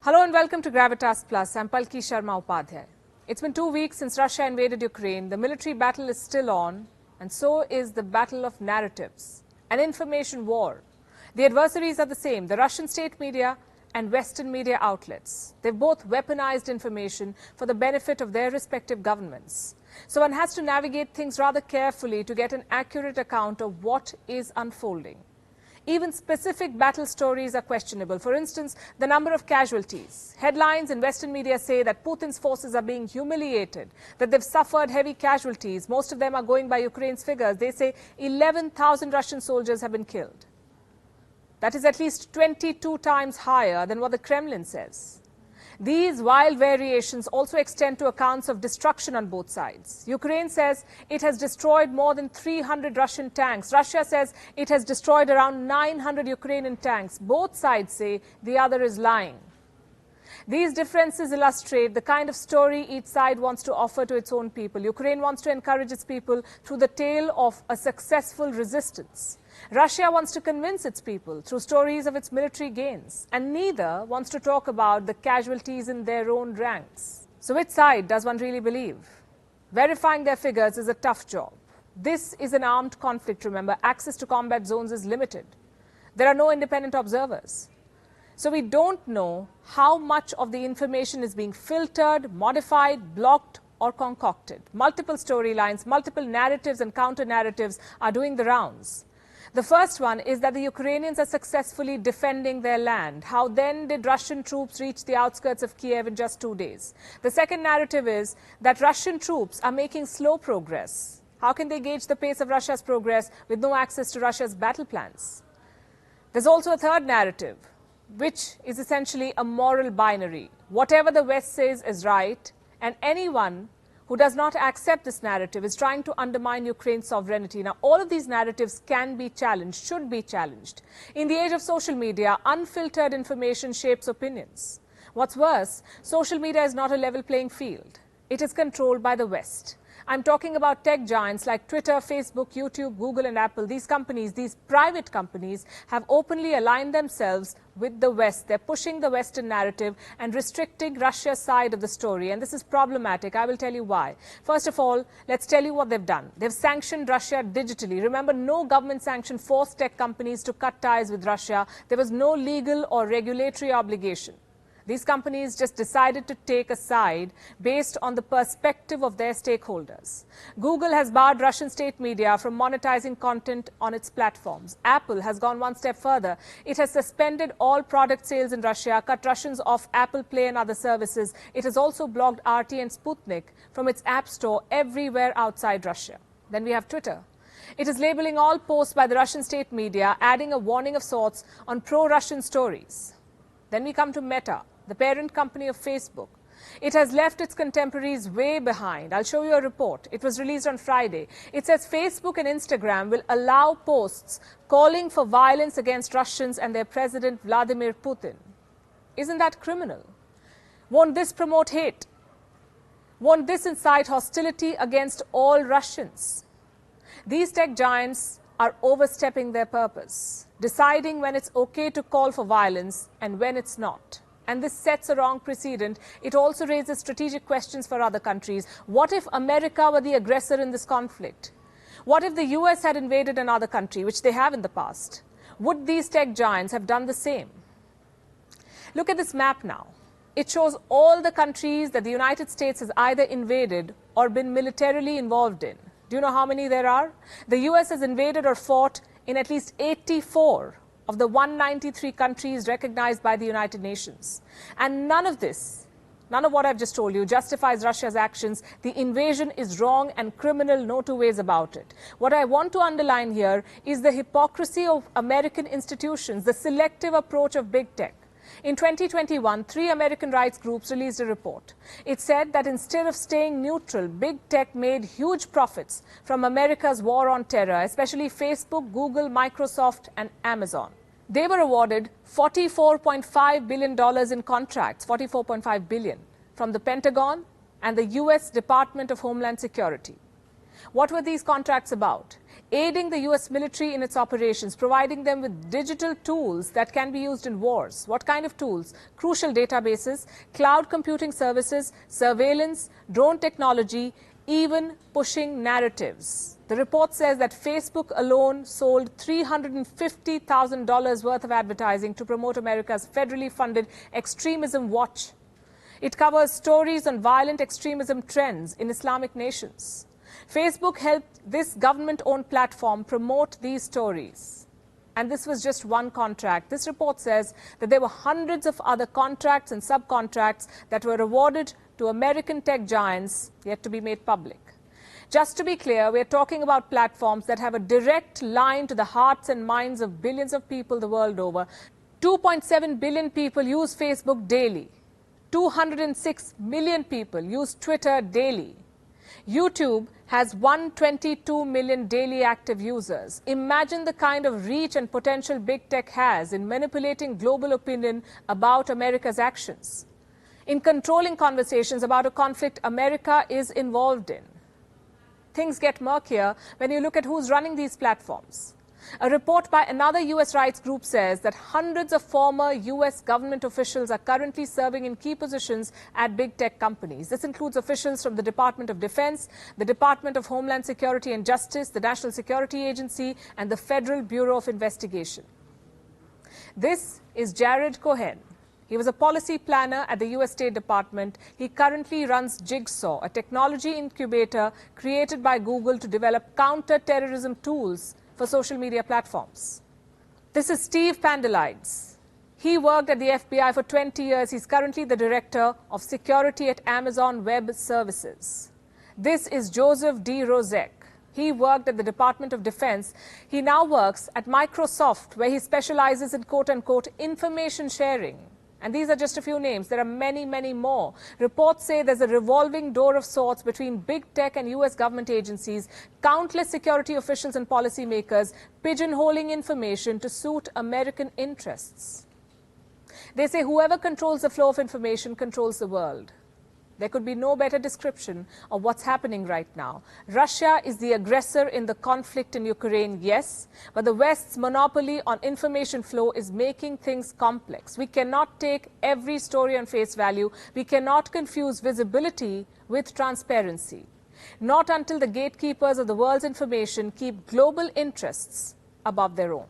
Hello and welcome to Gravitas Plus. I'm Palki Sharma Upadhyay. It's been 2 weeks since Russia invaded Ukraine. The military battle is still on, and so is the battle of narratives, an information war. The adversaries are the same, the Russian state media and Western media outlets. They've both weaponized information for the benefit of their respective governments. So one has to navigate things rather carefully to get an accurate account of what is unfolding. Even specific battle stories are questionable. For instance, the number of casualties. Headlines in Western media say that Putin's forces are being humiliated, that they've suffered heavy casualties. Most of them are going by Ukraine's figures. They say 11,000 Russian soldiers have been killed. That is at least 22 times higher than what the Kremlin says. These wild variations also extend to accounts of destruction on both sides. Ukraine says it has destroyed more than 300 Russian tanks. Russia says it has destroyed around 900 Ukrainian tanks. Both sides say the other is lying. These differences illustrate the kind of story each side wants to offer to its own people. Ukraine wants to encourage its people through the tale of a successful resistance. Russia wants to convince its people through stories of its military gains, and neither wants to talk about the casualties in their own ranks. So which side does one really believe? Verifying their figures is a tough job. This is an armed conflict, remember. Access to combat zones is limited. There are no independent observers. So we don't know how much of the information is being filtered, modified, blocked, or concocted. Multiple storylines, multiple narratives and counter-narratives are doing the rounds. The first one is that the Ukrainians are successfully defending their land. How then did Russian troops reach the outskirts of Kiev in just 2 days? The second narrative is that Russian troops are making slow progress. How can they gauge the pace of Russia's progress with no access to Russia's battle plans? There's also a third narrative, which is essentially a moral binary. Whatever the West says is right, and anyone who does not accept this narrative is trying to undermine Ukraine's sovereignty. Now, all of these narratives can be challenged, should be challenged. In the age of social media, unfiltered information shapes opinions. What's worse, social media is not a level playing field. It is controlled by the West. I'm talking about tech giants like Twitter, Facebook, YouTube, Google, and Apple. These companies, these private companies, have openly aligned themselves with the West. They're pushing the Western narrative and restricting Russia's side of the story. And this is problematic. I will tell you why. First of all, let's tell you what they've done. They've sanctioned Russia digitally. Remember, no government sanction forced tech companies to cut ties with Russia. There was no legal or regulatory obligation. These companies just decided to take a side based on the perspective of their stakeholders. Google has barred Russian state media from monetizing content on its platforms. Apple has gone one step further. It has suspended all product sales in Russia, cut Russians off Apple Play and other services. It has also blocked RT and Sputnik from its app store everywhere outside Russia. Then we have Twitter. It is labeling all posts by the Russian state media, adding a warning of sorts on pro-Russian stories. Then we come to Meta, the parent company of Facebook. It has left its contemporaries way behind. I'll show you a report. It was released on Friday. It says Facebook and Instagram will allow posts calling for violence against Russians and their president, Vladimir Putin. Isn't that criminal? Won't this promote hate? Won't this incite hostility against all Russians? These tech giants are overstepping their purpose, deciding when it's okay to call for violence and when it's not. And this sets a wrong precedent. It also raises strategic questions for other countries. What if America were the aggressor in this conflict? What if the US had invaded another country, which they have in the past? Would these tech giants have done the same? Look at this map now. It shows all the countries that the United States has either invaded or been militarily involved in. Do you know how many there are? The US has invaded or fought in at least 84 of the 193 countries recognized by the United Nations. And none of this, none of what I've just told you, justifies Russia's actions. The invasion is wrong and criminal, no two ways about it. What I want to underline here is the hypocrisy of American institutions, the selective approach of big tech. In 2021, 3 American rights groups released a report. It said that instead of staying neutral, big tech made huge profits from America's war on terror, especially Facebook, Google, Microsoft, and Amazon. They were awarded $44.5 billion in contracts, $44.5 billion, from the Pentagon and the US Department of Homeland Security. What were these contracts about? aiding the US military in its operations, providing them with digital tools that can be used in wars. What kind of tools? Crucial databases, cloud computing services, surveillance, drone technology, even pushing narratives. The report says that Facebook alone sold $350,000 worth of advertising to promote America's federally funded Extremism Watch. It covers stories on violent extremism trends in Islamic nations. Facebook helped this government-owned platform promote these stories. And this was just one contract. This report says that there were hundreds of other contracts and subcontracts that were awarded to American tech giants, yet to be made public. Just to be clear, we're talking about platforms that have a direct line to the hearts and minds of billions of people the world over. 2.7 billion people use Facebook daily. 206 million people use Twitter daily. YouTube has 122 million daily active users. Imagine the kind of reach and potential big tech has in manipulating global opinion about America's actions, in controlling conversations about a conflict America is involved in. Things get murkier when you look at who's running these platforms. A report by another US rights group says that hundreds of former US government officials are currently serving in key positions at big tech companies. This includes officials from the Department of Defense, the Department of Homeland Security and Justice, the National Security Agency, and the Federal Bureau of Investigation. This is Jared Cohen. He was a policy planner at the US State Department. He currently runs Jigsaw, a technology incubator created by Google to develop counter-terrorism tools for social media platforms. This is Steve Pandelides. He worked at the FBI for 20 years. He's currently the director of security at Amazon Web Services. This is Joseph D. Rozek. He worked at the Department of Defense. He now works at Microsoft, where he specializes in quote-unquote information sharing. And these are just a few names. There are many, many more. Reports say there's a revolving door of sorts between big tech and US government agencies, countless security officials and policymakers pigeonholing information to suit American interests. They say whoever controls the flow of information controls the world. There could be no better description of what's happening right now. Russia is the aggressor in the conflict in Ukraine, yes, but the West's monopoly on information flow is making things complex. We cannot take every story on face value. We cannot confuse visibility with transparency. Not until the gatekeepers of the world's information keep global interests above their own.